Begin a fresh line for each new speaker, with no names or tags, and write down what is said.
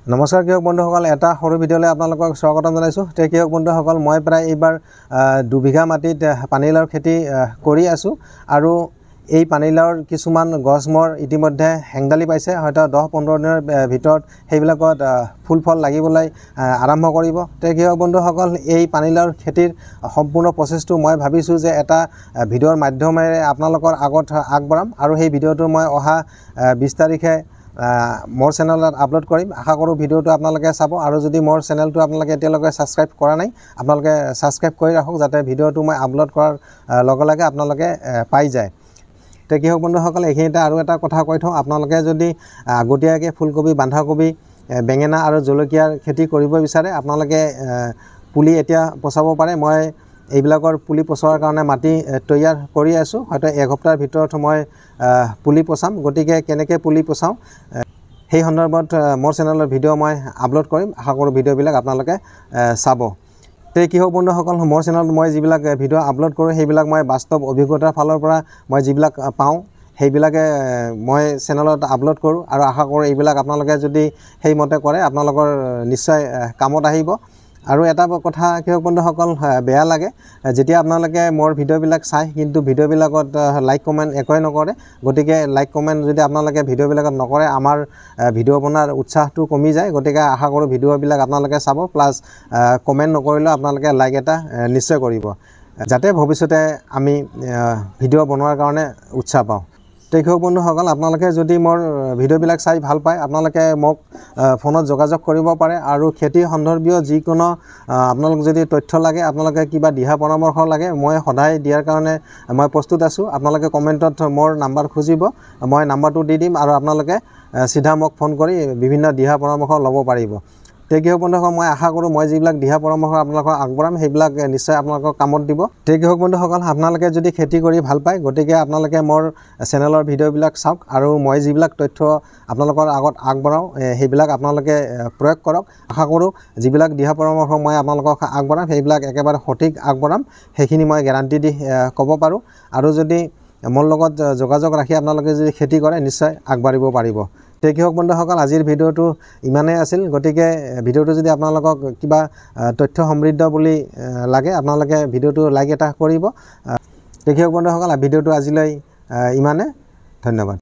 নমস্কাৰ কৃষক বন্ধুসকল, এটা সৰু ভিডিঅ'লৈ আপোনালোকক স্বাগতম জনাইছোঁ। কৃষক বন্ধুসকল, মই প্ৰায় এইবাৰ 2 বিঘা মাটিত পানীলাওৰ খেতি কৰি আছোঁ আৰু এই পানীলাওৰ কিছুমান গছ মোৰ ইতিমধ্যে হেংদালি পাইছে। হয়তো 10-15 দিনৰ ভিতৰত সেইবিলাকত ফুল ফল লাগিবলৈ আৰম্ভ কৰিব। কৃষক বন্ধুসকল, এই পানীলাওৰ খেতিৰ সম্পূৰ্ণ প্ৰচেছটো মই ভাবিছোঁ যে এটা ভিডিঅ'ৰ মাধ্যমেৰে আপোনালোকৰ আগত আগবঢ়াম আৰু সেই ভিডিঅ'টো মই অহা 20 তাৰিখে মোৰ চেনেলত আপলোড কৰিম। আশা কৰোঁ ভিডিঅ'টো আপোনালোকে চাব আৰু যদি মোৰ চেনেলটো আপোনালোকে এতিয়ালৈকে ছাবস্ক্ৰাইব কৰা নাই, আপোনালোকে ছাবস্ক্ৰাইব কৰি ৰাখক যাতে ভিডিঅ'টো মই আপলোড কৰাৰ লগে লগে আপোনালোকে পাই যায়। কৃষক বন্ধুসকল, এইখিনিতে আৰু এটা কথা কৈ থওঁ, আপোনালোকে যদি আগতীয়াকৈ ফুলকবি, বন্ধাকবি, বেঙেনা আৰু জলকীয়াৰ খেতি কৰিব বিচাৰে, আপোনালোকে পুলি এতিয়া পচাব পাৰে। মই এইবিলাকৰ পুলি পচোৱাৰ কাৰণে মাটি তৈয়াৰ কৰি আছোঁ। হয়তো 1 সপ্তাহৰ ভিতৰত মই পুলি পচাম। গতিকে কেনেকৈ পুলি পচাওঁ সেই সন্দৰ্ভত মোৰ চেনেলৰ ভিডিঅ' মই আপলোড কৰিম। আশা কৰোঁ ভিডিঅ'বিলাক আপোনালোকে চাব। কৃষক বন্ধুসকল, মোৰ চেনেলত মই যিবিলাক ভিডিঅ' আপলোড কৰোঁ সেইবিলাক মই বাস্তৱ অভিজ্ঞতাৰ ফালৰ পৰা মই যিবিলাক পাওঁ সেইবিলাকে মই চেনেলত আপলোড কৰোঁ আৰু আশা কৰোঁ এইবিলাক আপোনালোকে যদি সেইমতে কৰে আপোনালোকৰ নিশ্চয় কামত আহিব। আৰু এটা কথা কৃষক বন্ধুসকল, বেয়া লাগে যেতিয়া আপোনালোকে মোৰ ভিডিঅ'বিলাক চায় কিন্তু ভিডিঅ'বিলাকত লাইক কমেণ্ট একোৱে নকৰে। গতিকে লাইক কমেণ্ট যদি আপোনালোকে ভিডিঅ'বিলাকত নকৰে, আমাৰ ভিডিঅ' বনোৱাৰ উৎসাহটো কমি যায়। গতিকে আশা কৰোঁ ভিডিঅ'বিলাক আপোনালোকে চাব, প্লাছ কমেণ্ট নকৰিলেও আপোনালোকে লাইক এটা নিশ্চয় কৰিব, যাতে ভৱিষ্যতে আমি ভিডিঅ' বনোৱাৰ কাৰণে উৎসাহ পাওঁ। কৃষক বন্ধুসকল, আপোনালোকে যদি মোৰ ভিডিঅ'বিলাক চাই ভাল পায়, আপোনালোকে মোক ফোনত যোগাযোগ কৰিব পাৰে আৰু খেতি সন্দৰ্ভীয় যিকোনো আপোনালোক যদি তথ্য লাগে, আপোনালোকে কিবা দিহা পৰামৰ্শ লাগে, মই সদায় দিয়াৰ কাৰণে মই প্ৰস্তুত আছোঁ। আপোনালোকে কমেণ্টত মোৰ নাম্বাৰ খুজিব, মই নাম্বাৰটো দি দিম আৰু আপোনালোকে চিধা মোক ফোন কৰি বিভিন্ন দিহা পৰামৰ্শ ল'ব পাৰিব। কৃষক বন্ধুসকল, মই আশা কৰোঁ মই যিবিলাক দিহা পৰামৰ্শ আপোনালোকক আগবঢ়াম সেইবিলাক নিশ্চয় আপোনালোকক কামত দিব। কৃষক বন্ধুসকল, আপোনালোকে যদি খেতি কৰি ভাল পায়, গতিকে আপোনালোকে মোৰ চেনেলৰ ভিডিঅ'বিলাক চাওক আৰু মই যিবিলাক তথ্য আপোনালোকৰ আগত আগবঢ়াওঁ সেইবিলাক আপোনালোকে প্ৰয়োগ কৰক। আশা কৰোঁ যিবিলাক দিহা পৰামৰ্শ মই আপোনালোকক আগবঢ়াম সেইবিলাক একেবাৰে সঠিক আগবঢ়াম, সেইখিনি মই গেৰাণ্টি দি ক'ব পাৰোঁ। আৰু যদি মোৰ লগত যোগাযোগ ৰাখি আপোনালোকে যদি খেতি কৰে নিশ্চয় আগবাঢ়িব পাৰিব। কৃষক বন্ধুসকল, আজিৰ ভিডিঅ'টো ইমানেই আছিল। গতিকে ভিডিঅ'টো যদি আপোনালোকক কিবা তথ্য সমৃদ্ধ বুলি লাগে, আপোনালোকে ভিডিঅ'টো লাইক এটা কৰিব। কৃষক বন্ধুসকল, ভিডিঅ'টো আজিলৈ ইমানে। ধন্যবাদ।